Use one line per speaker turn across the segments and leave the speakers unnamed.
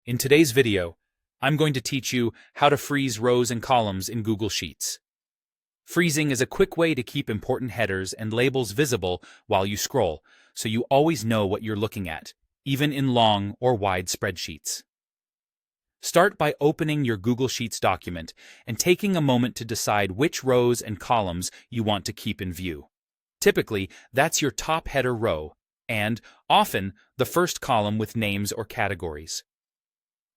In today's video, I'm going to teach you how to freeze rows and columns in Google Sheets. Freezing is a quick way to keep important headers and labels visible while you scroll, so you always know what you're looking at, even in long or wide spreadsheets. Start by opening your Google Sheets document and taking a moment to decide which rows and columns you want to keep in view. Typically, that's your top header row, and, often, the first column with names or categories.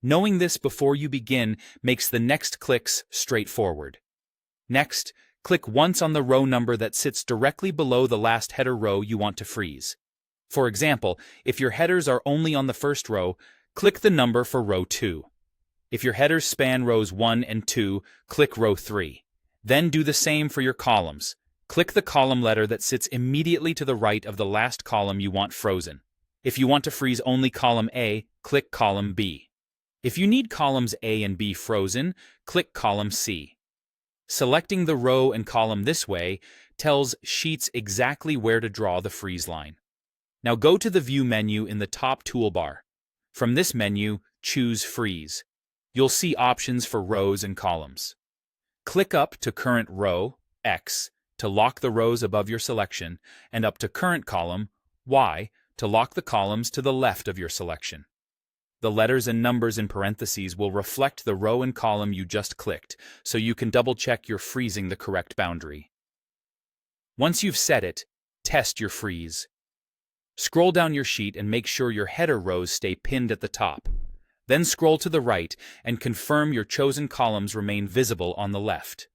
Knowing this before you begin makes the next clicks straightforward. Next, click once on the row number that sits directly below the last header row you want to freeze. For example, if your headers are only on the first row, click the number for row 2. If your headers span rows 1 and 2, click row 3. Then do the same for your columns. Click the column letter that sits immediately to the right of the last column you want frozen. If you want to freeze only column A, click column B. If you need columns A and B frozen, click column C. Selecting the row and column this way tells Sheets exactly where to draw the freeze line. Now go to the View menu in the top toolbar. From this menu, choose Freeze. You'll see options for rows and columns. Click up to Current Row, X, to lock the rows above your selection, and up to Current Column, Y, to lock the columns to the left of your selection. The letters and numbers in parentheses will reflect the row and column you just clicked, so you can double-check you're freezing the correct boundary. Once you've set it, test your freeze. Scroll down your sheet and make sure your header rows stay pinned at the top. Then scroll to the right and confirm your chosen columns remain visible on the left.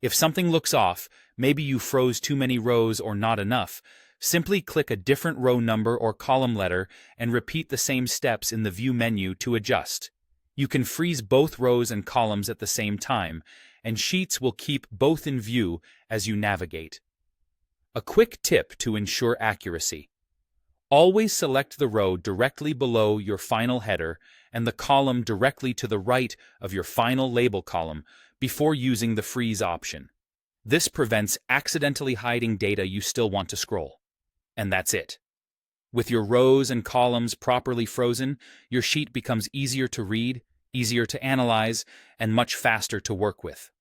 If something looks off, maybe you froze too many rows or not enough, simply click a different row number or column letter and repeat the same steps in the View menu to adjust. You can freeze both rows and columns at the same time, and Sheets will keep both in view as you navigate. A quick tip to ensure accuracy. Always select the row directly below your final header and the column directly to the right of your final label column before using the freeze option. This prevents accidentally hiding data you still want to scroll. And that's it. With your rows and columns properly frozen, your sheet becomes easier to read, easier to analyze, and much faster to work with.